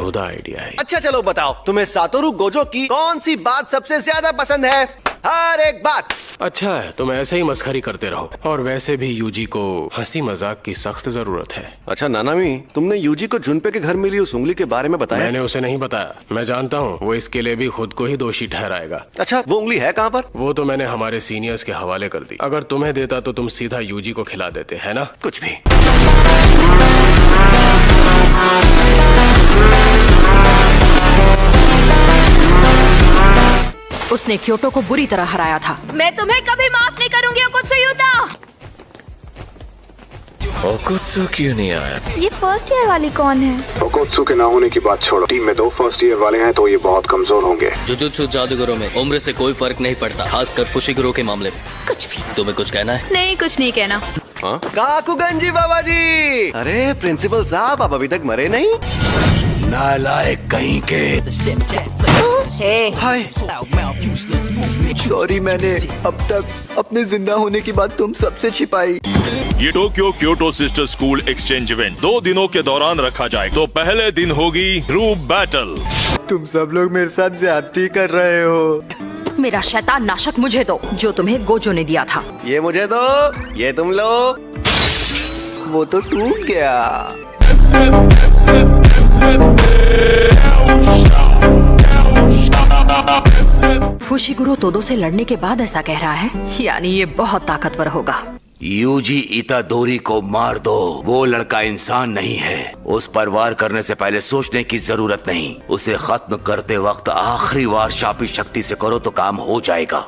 बेहुदा आइडिया है। अच्छा चलो बताओ, तुम्हें सातोरु गोजो की कौन सी बात सबसे ज्यादा पसंद है? हर एक बात। अच्छा है, तुम ऐसे ही मस्खरी करते रहो। और वैसे भी यूजी को हंसी मजाक की सख्त जरूरत है। अच्छा नानामी, तुमने यूजी को जुनपे के घर मिली उस उंगली के बारे में बताया? मैंने उसे नहीं बताया। मैं जानता हूँ वो इसके लिए भी खुद को ही दोषी ठहराएगा। अच्छा, वो उंगली है कहाँ पर? वो तो मैंने हमारे सीनियर्स के हवाले कर दी। अगर तुम्हें देता तो तुम सीधा यूजी को खिला देते, है ना? कुछ भी। उसने क्योटो को बुरी तरह हराया था। मैं तुम्हें कभी माफ नहीं करूंगी ओकुत्सुयुता। ओकुत्सु क्यों नहीं आया? ये फर्स्ट ईयर वाली कौन है? ओकुत्सु के ना होने की बात छोड़ो, टीम में 2 फर्स्ट ईयर वाले हैं तो ये बहुत कमजोर होंगे। जुजुत्सु जादूगरों में उम्र से कोई फर्क नहीं पड़ता, खासकर फुशिगुरो के मामले में। कुछ भी। तुम्हें कुछ कहना है? नहीं, कुछ नहीं कहना। काकुगन बाबा जी। अरे प्रिंसिपल साहब, आप अभी तक मरे नहीं? नालायक कहीं के। हाय, सॉरी, मैंने अब तक अपने जिंदा होने की बात तुम सबसे छिपाई। ये Tokyo Kyoto sister school exchange event 2 दिनों के दौरान रखा जाए। तो पहले दिन होगी ग्रुप बैटल। तुम सब लोग मेरे साथ ज्यादती कर रहे हो। मेरा शैतान नाशक मुझे दो, जो तुम्हें गोजो ने दिया था। ये मुझे दो, ये तुम लो। वो तो टूट गया। फुशिगुरो तोदो से लड़ने के बाद ऐसा कह रहा है, यानी ये बहुत ताकतवर होगा। यूजी इतादोरी को मार दो। वो लड़का इंसान नहीं है। उस पर वार करने से पहले सोचने की जरूरत नहीं। उसे खत्म करते वक्त आखिरी वार शापी शक्ति से करो तो काम हो जाएगा।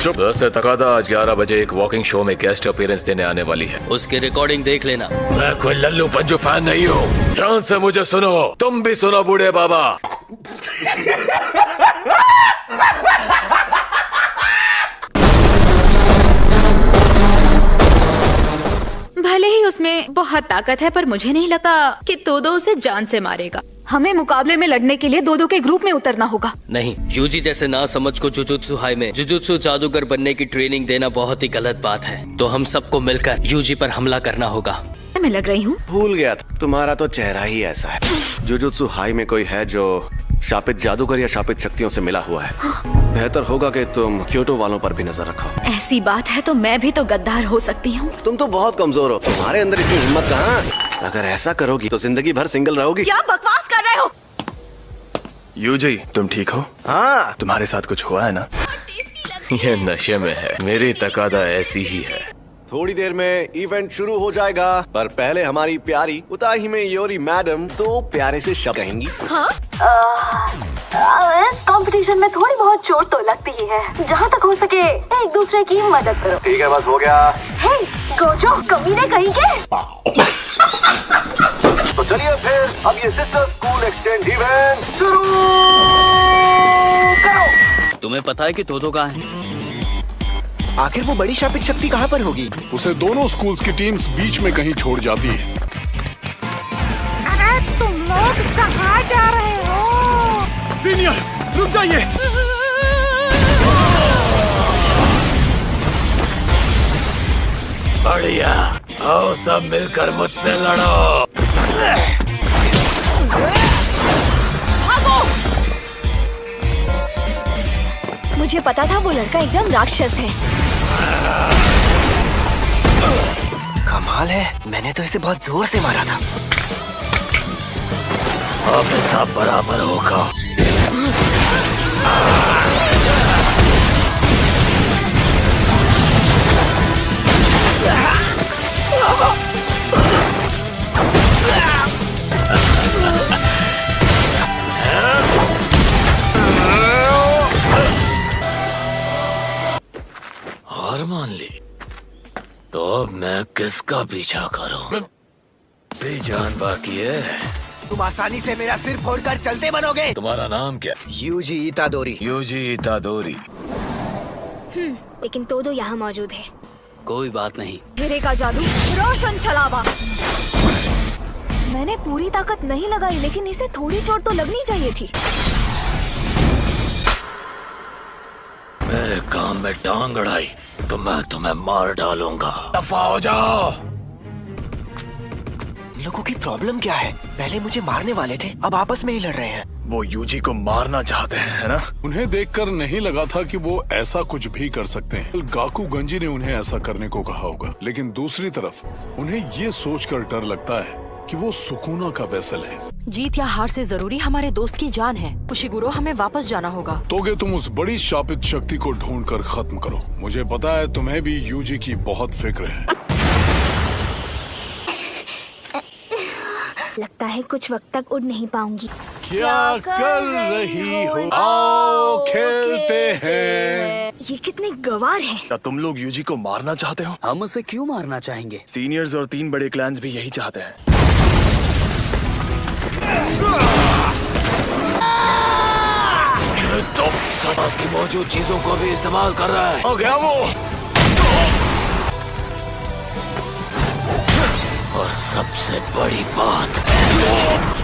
वैसे तकादा आज 11 बजे एक वॉकिंग शो में गेस्ट अपीयरेंस देने आने वाली है। उसकी रिकॉर्डिंग देख लेना। मैं कोई लल्लू पंजू फैन नहीं हूँ। ध्यान से मुझे सुनो, तुम भी सुनो बूढ़े बाबा। भले ही उसमें बहुत ताकत है, पर मुझे नहीं लगता कि तोदो उसे जान से मारेगा। हमें मुकाबले में लड़ने के लिए दो के ग्रुप में उतरना होगा। नहीं, यूजी जैसे ना समझ को जुजुत्सु हाई में जुजुत्सु जादूगर बनने की ट्रेनिंग देना बहुत ही गलत बात है। तो हम सबको मिलकर यूजी पर हमला करना होगा। मैं लग रही हूँ। भूल गया था, तुम्हारा तो चेहरा ही ऐसा है। जुजुत्सु हाई में कोई है जो शापित जादूगर या शापित शक्तियों से मिला हुआ है। बेहतर होगा कि तुम क्योटो वालों पर भी नजर रखो। ऐसी बात है तो मैं भी तो गद्दार हो सकती हूँ। तुम तो बहुत कमजोर हो, तुम्हारे अंदर इतनी हिम्मत कहाँ? अगर ऐसा करोगी तो जिंदगी भर सिंगल रहोगी। क्या बकवास कर रहे हो? यूजी, तुम ठीक हो? हाँ। तुम्हारे साथ कुछ हुआ है ना? ये नशे में है। मेरी तकादा ऐसी ही है। थोड़ी देर में इवेंट शुरू हो जाएगा, पर पहले हमारी प्यारी उताही में योरी मैडम तो प्यारे से शब्द कहेंगी। हाँ? इस कंपटीशन में थोड़ी बहुत चोट तो लगती ही है। जहाँ तक हो सके एक दूसरे की मदद करो। ठीक है, बस हो गया। हे गोजो, कमीने कहीं के। तो चलिए फिर अब ये सिस्टर स्कूल एक्सचेंज इवेंट शुरू करो। तुम्हें पता है कि तोदो कहाँ है? आखिर वो बड़ी शापित शक्ति कहाँ पर होगी? उसे दोनों स्कूल्स की टीम्स बीच में कहीं छोड़ जाती है। अरे तुम लोग कहाँ जा रहे हो? सीनियर, रुक जाइए। बढ़िया, आओ सब मिलकर मुझसे लड़ो। मुझे पता था वो लड़का एकदम राक्षस है। कमाल है, मैंने तो इसे बहुत जोर से मारा था। अब सब बराबर होगा। हार मान ली तो अब मैं किसका पीछा करूं? भी जान बाकी है। तुम आसानी से मेरा सिर फोड़कर चलते बनोगे। तुम्हारा नाम क्या? यूजी इतादोरी। यूजी इतादोरी। लेकिन तोदो यहाँ मौजूद है। कोई बात नहीं। हिरे का जादू, रोशन छलावा। मैंने पूरी ताकत नहीं लगाई, लेकिन इसे थोड़ी चोट तो लगनी चाहिए थी। मेरे काम में टांग अड़ाई तो मैं तुम्हें मार डालूंगा। दफा हो जाओ। लोगों की प्रॉब्लम क्या है? पहले मुझे मारने वाले थे, अब आपस में ही लड़ रहे हैं। वो यूजी को मारना चाहते हैं, है ना? उन्हें देखकर नहीं लगा था कि वो ऐसा कुछ भी कर सकते हैं। गाकू गंजी ने उन्हें ऐसा करने को कहा होगा, लेकिन दूसरी तरफ उन्हें ये सोचकर डर लगता है कि वो सुकूना का वेसल है। जीत या हार से जरूरी हमारे दोस्त की जान है। फुशिगुरो, हमें वापस जाना होगा। तोगे, तुम उस बड़ी शापित शक्ति को ढूंढकर खत्म करो। मुझे पता है तुम्हें भी यूजी की बहुत फिक्र है। लगता है कुछ वक्त तक उड़ नहीं पाऊंगी। क्या कर रही हो? आओ खेलते हैं। ये कितने गवार हैं। क्या तुम लोग यूजी को मारना चाहते हो? हम उसे क्यों मारना चाहेंगे? सीनियर्स और 3 बड़े क्लैंस भी यही चाहते हैं। तो पास की मौजूद चीजों को भी इस्तेमाल कर रहा है। हो गया वो। और सबसे बड़ी बात,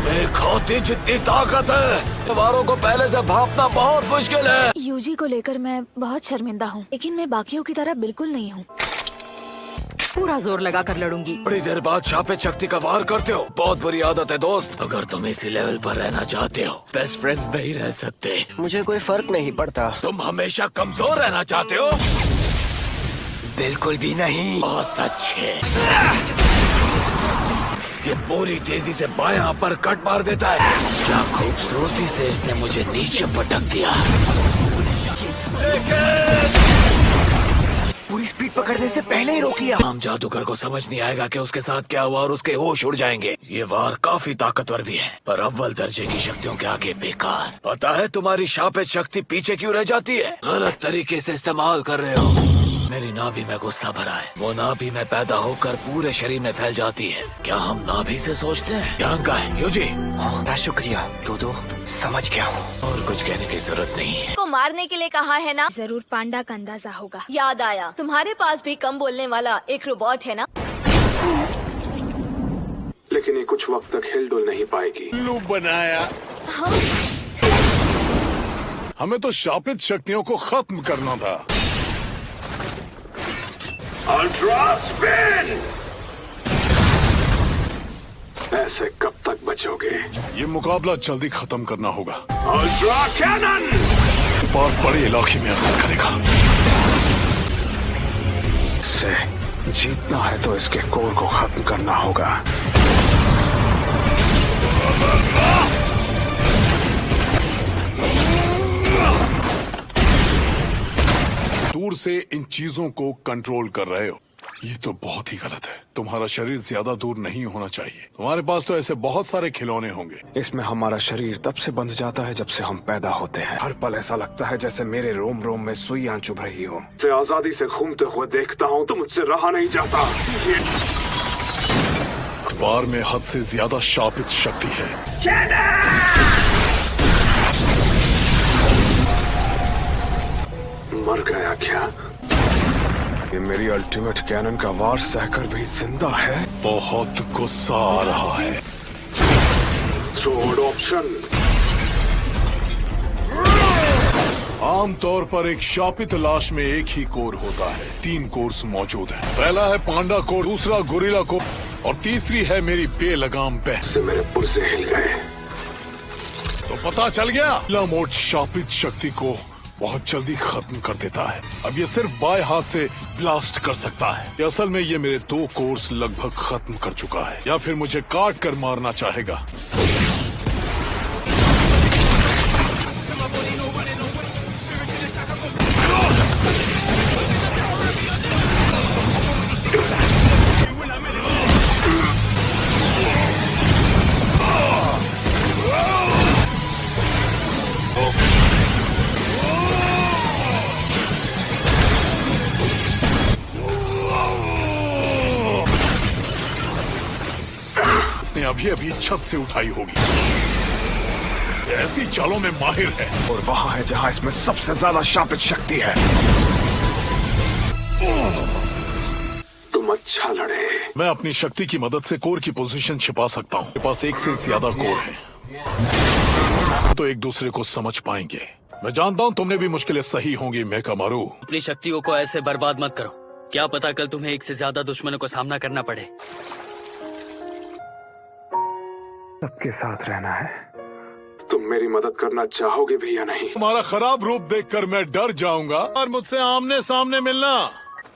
मेरे खोती जितनी ताकत है, दीवारों को पहले से भापना बहुत मुश्किल है। यूजी को लेकर मैं बहुत शर्मिंदा हूँ, लेकिन मैं बाकियों की तरह बिल्कुल नहीं हूँ। पूरा जोर लगा कर लड़ूंगी। बड़ी देर बाद शापित शक्ति का वार करते हो, बहुत बुरी आदत है दोस्त। अगर तुम इसी लेवल पर रहना चाहते हो, बेस्ट फ्रेंड्स नहीं रह सकते। मुझे कोई फर्क नहीं पड़ता। तुम हमेशा कमजोर रहना चाहते हो? बिल्कुल भी नहीं। बहुत अच्छे। ये पूरी तेजी से बायां पर कट मार देता है। क्या खूबसूरती से इसने मुझे नीचे पटक दिया। पूरी स्पीड पकड़ने से पहले ही रोक लिया। आम जादूगर को समझ नहीं आएगा कि उसके साथ क्या हुआ और उसके होश उड़ जाएंगे। ये वार काफी ताकतवर भी है, पर अव्वल दर्जे की शक्तियों के आगे बेकार। पता है तुम्हारी शापित शक्ति पीछे क्यों रह जाती है? गलत तरीके से इस्तेमाल कर रहे हो। मेरी नाभि में गुस्सा भरा है। वो नाभि में पैदा होकर पूरे शरीर में फैल जाती है। क्या हम नाभि से सोचते हैं? ध्यान का है यूजी। बड़ा शुक्रिया दो समझ गया हूँ। और कुछ कहने की जरूरत नहीं है। को मारने के लिए कहा है ना? जरूर पांडा का अंदाजा होगा। याद आया, तुम्हारे पास भी कम बोलने वाला एक रोबोट है ना? लेकिन ये कुछ वक्त तक हिलडुल नहीं पाएगी। उल्लू बनाया। हाँ? हमें तो शापित शक्तियों को खत्म करना था। Ultra spin! ऐसे कब तक बचोगे? ये मुकाबला जल्दी खत्म करना होगा। Ultra cannon! बहुत बड़े इलाके में असर करेगा। से जीतना है तो इसके कोर को खत्म करना होगा। दूर से इन चीजों को कंट्रोल कर रहे हो, ये तो बहुत ही गलत है। तुम्हारा शरीर ज्यादा दूर नहीं होना चाहिए। तुम्हारे पास तो ऐसे बहुत सारे खिलौने होंगे। इसमें हमारा शरीर तब से बंध जाता है जब से हम पैदा होते हैं। हर पल ऐसा लगता है जैसे मेरे रोम रोम में सुइयां चुभ रही हो। से आजादी से घूमते हुए देखता हूँ तो मुझसे रहा नहीं जाता। वार में हद से ज्यादा शापित शक्ति है। मर गया क्या? ये मेरी अल्टीमेट कैनन का वार सहकर भी जिंदा है। बहुत गुस्सा आ रहा है। Sword option. आमतौर पर एक शापित लाश में एक ही कोर होता है। 3 कोर्स मौजूद हैं। पहला है पांडा कोर, दूसरा गोरिल्ला कोर और तीसरी है मेरी बेलगाम बहन। से मेरे पुर्जे हिल गए। तो पता चल गया, लामोट शापित शक्ति को बहुत जल्दी खत्म कर देता है। अब ये सिर्फ बाएं हाथ से ब्लास्ट कर सकता है। असल में ये मेरे 2 कोर्स लगभग खत्म कर चुका है, या फिर मुझे काट कर मारना चाहेगा। अभी अभी छत से उठाई होगी। ऐसी चालों में माहिर है। और वहाँ है जहाँ इसमें सबसे ज्यादा शापित शक्ति है। तुम अच्छा लड़े। मैं अपनी शक्ति की मदद से कोर की पोजीशन छिपा सकता हूँ। मेरे पास 1 से ज्यादा कोर है, तो एक दूसरे को समझ पाएंगे। मैं जानता हूँ तुमने भी मुश्किलें सही होंगी मेकामारू। अपनी शक्तियों को ऐसे बर्बाद मत करो। क्या पता कल तुम्हें 1 से ज्यादा दुश्मनों को सामना करना पड़े। सबके साथ रहना है। तुम मेरी मदद करना चाहोगे भी या नहीं? तुम्हारा खराब रूप देखकर मैं डर जाऊंगा और मुझसे आमने सामने मिलना।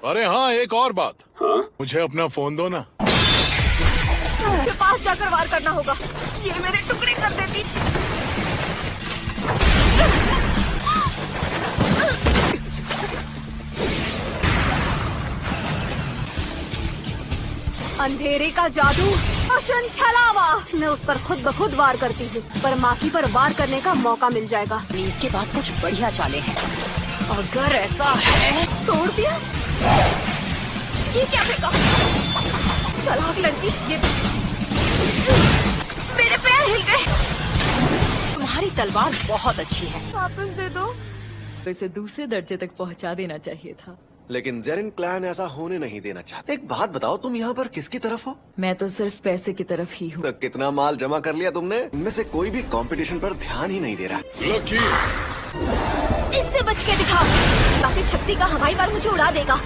अरे हाँ, एक और बात। हाँ? मुझे अपना फोन दो ना। उसके पास जाकर वार करना होगा। ये मेरे टुकड़े कर देती। अंधेरे का जादू, रोशन छलावा। मैं उस पर खुद ब खुद वार करती हूँ, पर माकी पर वार करने का मौका मिल जाएगा। इसके पास कुछ बढ़िया चालें हैं। अगर ऐसा है, तोड़ दिया। ये क्या फेंका? चालाक लड़की, ये मेरे पैर हिल गए। तुम्हारी तलवार बहुत अच्छी है। वापस दे दो। इसे दूसरे दर्जे तक पहुंचा देना चाहिए था। लेकिन जेरिन क्लैन ऐसा होने नहीं देना चाहते। एक बात बताओ, तुम यहाँ पर किसकी तरफ हो? मैं तो सिर्फ पैसे की तरफ ही हूँ। तो कितना माल जमा कर लिया तुमने? इनमें से कोई भी कंपटीशन पर ध्यान ही नहीं दे रहा। इससे बच के दिखा। काफी शक्ति का हवाई वार मुझे उड़ा देगा।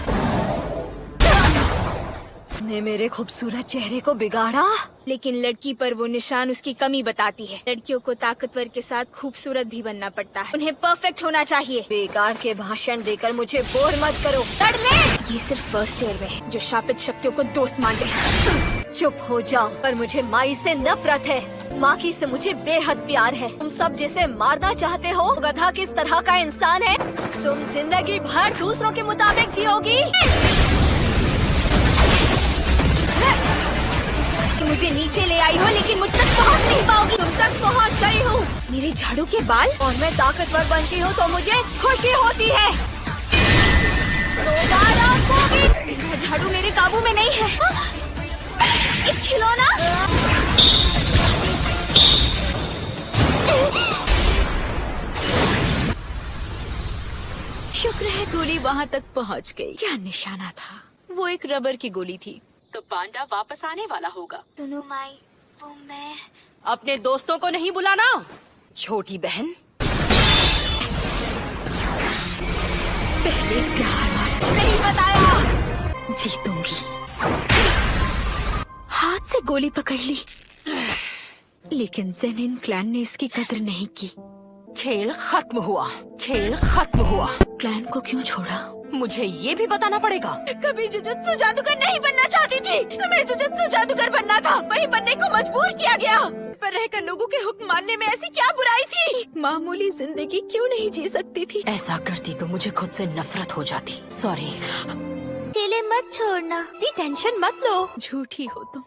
ने मेरे खूबसूरत चेहरे को बिगाड़ा, लेकिन लड़की पर वो निशान उसकी कमी बताती है। लड़कियों को ताकतवर के साथ खूबसूरत भी बनना पड़ता है। उन्हें परफेक्ट होना चाहिए। बेकार के भाषण देकर मुझे बोर मत करो। लड़ ले। ये सिर्फ फर्स्ट ईयर में है, जो शापित शक्तियों को दोस्त मानते हैं। चुप हो जाओ। पर मुझे माई से नफरत है। माकी से मुझे बेहद प्यार है। तुम सब जिसे मारना चाहते हो, गधा किस तरह का इंसान है? तुम जिंदगी भर दूसरों के मुताबिक जियोगी। मुझे नीचे ले आई हो, लेकिन मुझ तक पहुंच नहीं पाओगी। तुम तक पहुंच गई हूँ। मेरे झाड़ू के बाल। और मैं ताकतवर बनती हूँ तो मुझे खुशी होती है। दोबारा होगी। मेरा झाड़ू मेरे काबू में नहीं है। एक खिलौना। शुक्र है गोली वहाँ तक पहुँच गई। क्या निशाना था? वो एक रबर की गोली थी। तो पांडा वापस आने वाला होगा। दोनों माई, वो मैं। अपने दोस्तों को नहीं बुलाना, छोटी बहन। पहले प्यार नहीं बताया। जीतूंगी। हाथ से गोली पकड़ ली, लेकिन जेनिन क्लैन ने इसकी कदर नहीं की। खेल खत्म हुआ। खेल खत्म हुआ। क्लैन को क्यों छोड़ा? मुझे ये भी बताना पड़ेगा। कभी जुजुत्सु जादूगर नहीं बनना चाहती थी। मैं जुजुत्सु जादूगर बनना था, वही बनने को मजबूर किया गया। पर रहकर लोगों के हुक्म मानने में ऐसी क्या बुराई थी? मामूली जिंदगी क्यों नहीं जी सकती थी? ऐसा करती तो मुझे खुद से नफरत हो जाती। सॉरी। अकेले मत छोड़ना। इतनी टेंशन मत लो। झूठी हो तुम।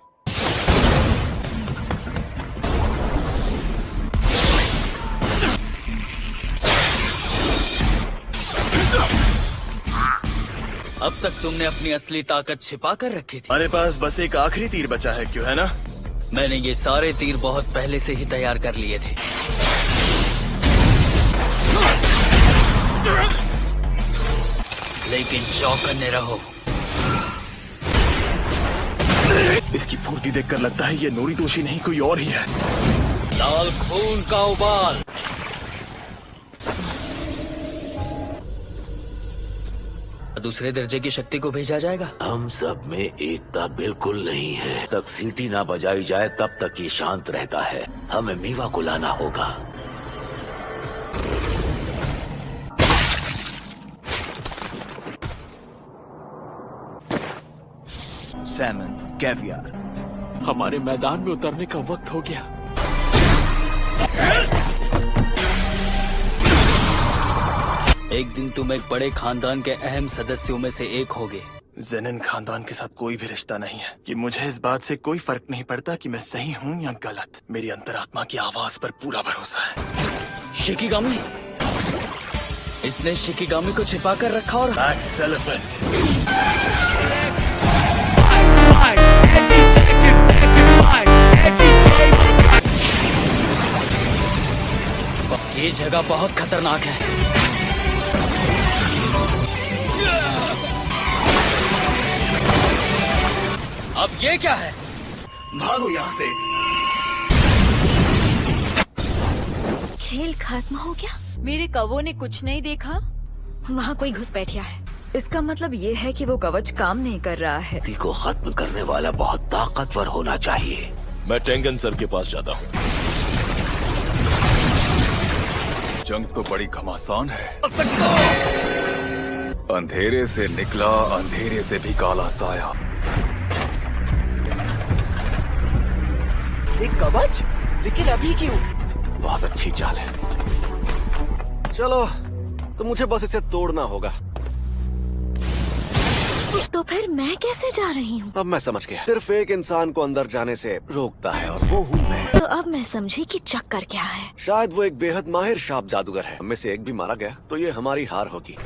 अब तक तुमने अपनी असली ताकत छिपा कर रखी थी। हमारे पास बस एक आखिरी तीर बचा है, क्यों है ना? मैंने ये सारे तीर बहुत पहले से ही तैयार कर लिए थे। लेकिन चौकन्ने रहो। इसकी फुर्ती देखकर लगता है ये नोरितोशी नहीं, कोई और ही है। लाल खून का उबाल। दूसरे दर्जे की शक्ति को भेजा जाएगा। हम सब में एकता बिल्कुल नहीं है। तक सीटी ना बजाई जाए तब तक ये शांत रहता है। हमें मीवा को लाना होगा। सैमन, कैवियर, हमारे मैदान में उतरने का वक्त हो गया। एक दिन तुम एक बड़े खानदान के अहम सदस्यों में से एक होगे। जेनिन खानदान के साथ कोई भी रिश्ता नहीं है। कि मुझे इस बात से कोई फर्क नहीं पड़ता कि मैं सही हूँ या गलत। मेरी अंतरात्मा की आवाज पर पूरा भरोसा है। शिकिगामी। इसने शिकिगामी को छिपा कर रखा और ये जगह बहुत खतरनाक है। अब ये क्या है? भागो यहाँ से। खेल खत्म हो गया। मेरे कवों ने कुछ नहीं देखा। वहाँ कोई घुसपैठिया है। इसका मतलब ये है कि वो कवच काम नहीं कर रहा है। को खत्म करने वाला बहुत ताकतवर होना चाहिए। मैं टेंगन सर के पास जाता हूँ। जंग तो बड़ी घमासान है। अंधेरे से निकला, अंधेरे से भी काला साया। एक कवच? लेकिन अभी क्यों? बहुत अच्छी चाल है। चलो, तो मुझे बस इसे तोड़ना होगा। तो फिर मैं कैसे जा रही हूँ? अब मैं समझ गया। सिर्फ एक इंसान को अंदर जाने से रोकता है और वो हूँ मैं। तो अब मैं समझी कि चक्कर क्या है। शायद वो एक बेहद माहिर शाप जादूगर है। हमें से एक भी मारा गया तो ये हमारी हार होगी।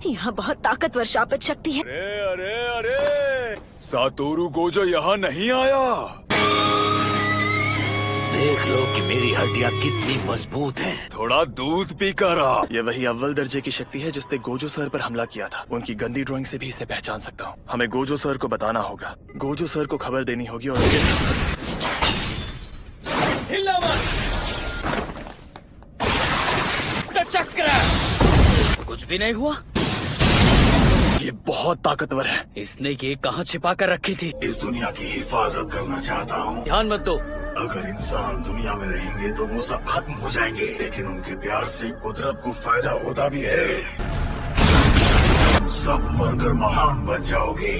यहाँ बहुत ताकतवर शापित शक्ति है। अरे अरे अरे, सातोरु गोजो यहाँ नहीं आया। देख लो कि मेरी हड्डियाँ कितनी मजबूत हैं। थोड़ा दूध पी कर आ। ये वही अव्वल दर्जे की शक्ति है जिसने गोजो सर पर हमला किया था। उनकी गंदी ड्राइंग से भी इसे पहचान सकता हूँ। हमें गोजो सर को बताना होगा। गोजो सर को खबर देनी होगी और कुछ भी नहीं हुआ। ये बहुत ताकतवर है। इसने ये कहाँ छिपा कर रखी थी? इस दुनिया की हिफाजत करना चाहता हूँ। ध्यान मत दो। अगर इंसान दुनिया में रहेंगे तो वो सब खत्म हो जाएंगे, लेकिन उनके प्यार से कुदरत को फायदा होता भी है। सब मरकर महान बन जाओगे।